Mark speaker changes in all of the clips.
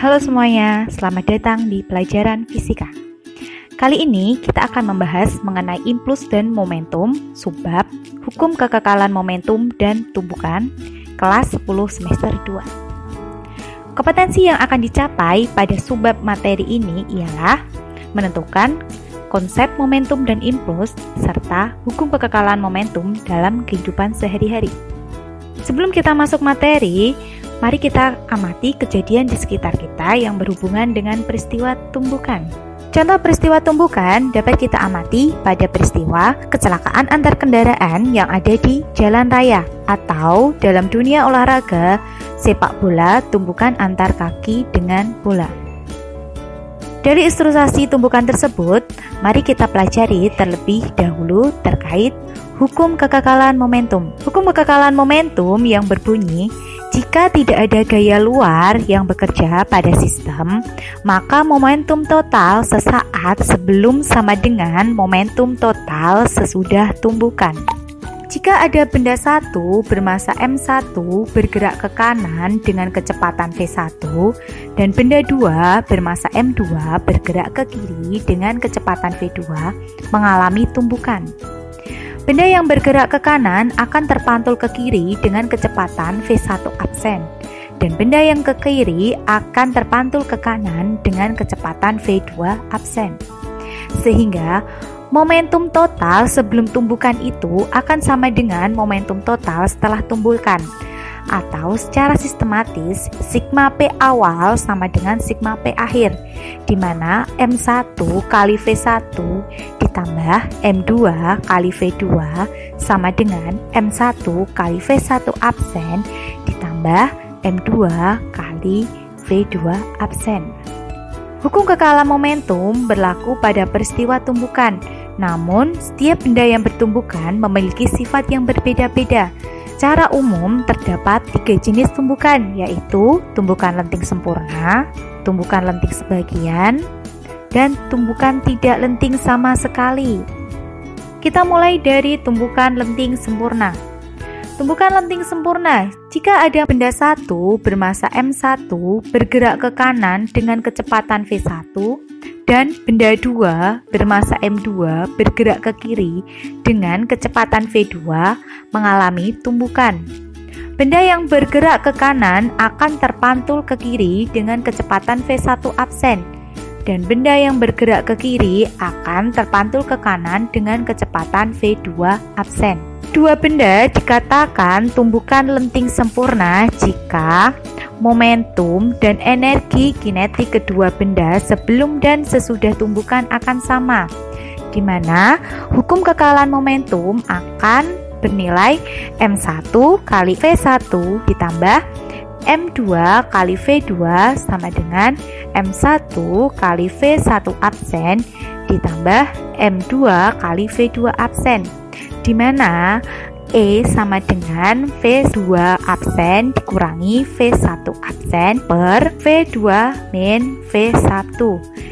Speaker 1: Halo semuanya, selamat datang di pelajaran fisika. Kali ini kita akan membahas mengenai impuls dan momentum, subbab, hukum kekekalan momentum dan tumbukan, kelas 10 semester 2. Kompetensi yang akan dicapai pada subbab materi ini ialah menentukan konsep momentum dan impuls, serta hukum kekekalan momentum dalam kehidupan sehari-hari. Sebelum kita masuk materi, mari kita amati kejadian di sekitar kita yang berhubungan dengan peristiwa tumbukan. Contoh peristiwa tumbukan dapat kita amati pada peristiwa kecelakaan antar kendaraan yang ada di jalan raya, atau dalam dunia olahraga sepak bola tumbukan antar kaki dengan bola. Dari ilustrasi tumbukan tersebut, mari kita pelajari terlebih dahulu terkait hukum kekekalan momentum. Hukum kekekalan momentum yang berbunyi, jika tidak ada gaya luar yang bekerja pada sistem, maka momentum total sesaat sebelum sama dengan momentum total sesudah tumbukan. Jika ada benda 1 bermassa M1 bergerak ke kanan dengan kecepatan V1 dan benda 2 bermassa M2 bergerak ke kiri dengan kecepatan V2 mengalami tumbukan. Benda yang bergerak ke kanan akan terpantul ke kiri dengan kecepatan V1 absen, dan benda yang ke kiri akan terpantul ke kanan dengan kecepatan V2 absen. Sehingga momentum total sebelum tumbukan itu akan sama dengan momentum total setelah tumbukan, atau secara sistematis sigma P awal sama dengan sigma P akhir, di mana M1 kali V1 ditambah M2 kali V2 sama dengan M1 kali V1 absen ditambah M2 kali V2 absen. Hukum kekekalan momentum berlaku pada peristiwa tumbukan, namun setiap benda yang bertumbukan memiliki sifat yang berbeda-beda. Secara umum terdapat 3 jenis tumbukan, yaitu tumbukan lenting sempurna, tumbukan lenting sebagian, dan tumbukan tidak lenting sama sekali. Kita mulai dari tumbukan lenting sempurna. Tumbukan lenting sempurna, jika ada benda 1 bermassa M1 bergerak ke kanan dengan kecepatan V1 dan benda 2 bermassa M2 bergerak ke kiri dengan kecepatan V2 mengalami tumbukan. Benda yang bergerak ke kanan akan terpantul ke kiri dengan kecepatan V1 absen, dan benda yang bergerak ke kiri akan terpantul ke kanan dengan kecepatan V2 absen. Dua benda dikatakan tumbukan lenting sempurna jika momentum dan energi kinetik kedua benda sebelum dan sesudah tumbukan akan sama, di mana hukum kekekalan momentum akan bernilai M1 kali V1 ditambah M2 kali V2 sama dengan M1 kali V1 absen ditambah M2 kali V2 absen, di mana E sama dengan V2 absen dikurangi V1 absen per V2 min V1,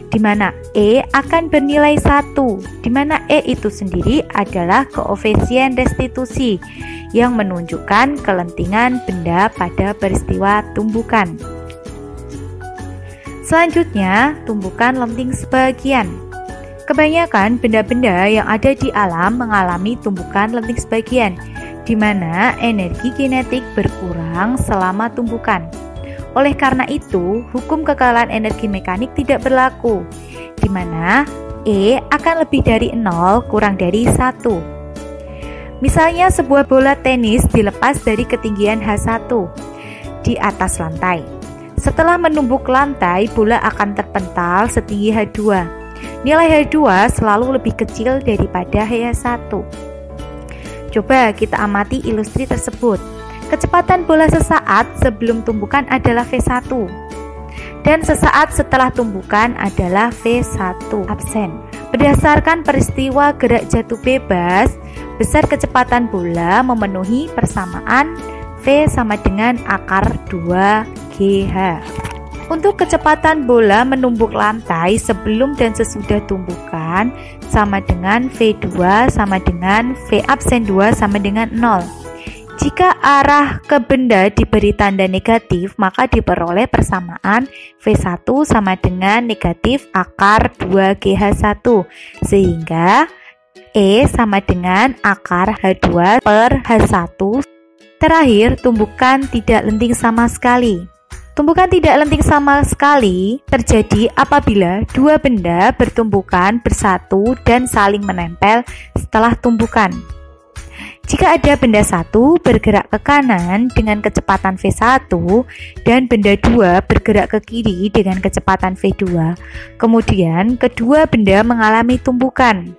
Speaker 1: di mana E akan bernilai 1, di mana E itu sendiri adalah koefisien restitusi yang menunjukkan kelentingan benda pada peristiwa tumbukan. Selanjutnya, tumbukan lenting sebagian. Kebanyakan benda-benda yang ada di alam mengalami tumbukan lenting sebagian, di mana energi kinetik berkurang selama tumbukan. Oleh karena itu, hukum kekekalan energi mekanik tidak berlaku, di mana E akan lebih dari 0 kurang dari 1. Misalnya sebuah bola tenis dilepas dari ketinggian H1 di atas lantai. Setelah menumbuk lantai, bola akan terpental setinggi H2. Nilai H2 selalu lebih kecil daripada H1. Coba kita amati ilustrasi tersebut. Kecepatan bola sesaat sebelum tumbukan adalah V1, dan sesaat setelah tumbukan adalah V1 absen. Berdasarkan peristiwa gerak jatuh bebas, besar kecepatan bola memenuhi persamaan V sama dengan akar 2GH. Untuk kecepatan bola menumbuk lantai sebelum dan sesudah tumbukan sama dengan V2 sama dengan V absen 2 sama dengan 0. Jika arah ke benda diberi tanda negatif, maka diperoleh persamaan V1 sama dengan negatif akar 2GH1, sehingga E sama dengan akar H2 per H1. Terakhir, tumbukan tidak lenting sama sekali. Tumbukan tidak lenting sama sekali terjadi apabila dua benda bertumbukan bersatu dan saling menempel setelah tumbukan. Jika ada benda satu bergerak ke kanan dengan kecepatan V1 dan benda dua bergerak ke kiri dengan kecepatan V2, kemudian kedua benda mengalami tumbukan.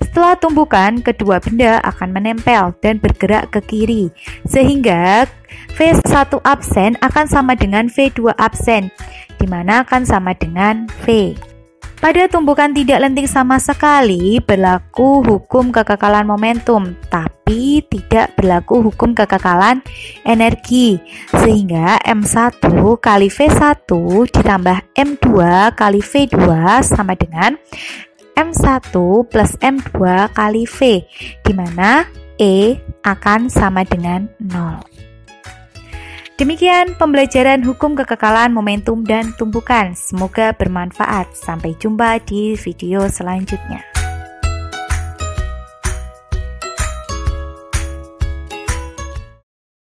Speaker 1: Setelah tumbukan, kedua benda akan menempel dan bergerak ke kiri, sehingga V1 absen akan sama dengan V2 absen, di mana akan sama dengan V. Pada tumbukan tidak lenting sama sekali berlaku hukum kekekalan momentum, tapi tidak berlaku hukum kekekalan energi, sehingga M1 kali V1 ditambah M2 kali V2 sama dengan M1 plus M2 kali V, di mana E akan sama dengan 0. Demikian pembelajaran hukum kekekalan momentum dan tumbukan. Semoga bermanfaat. Sampai jumpa di video selanjutnya.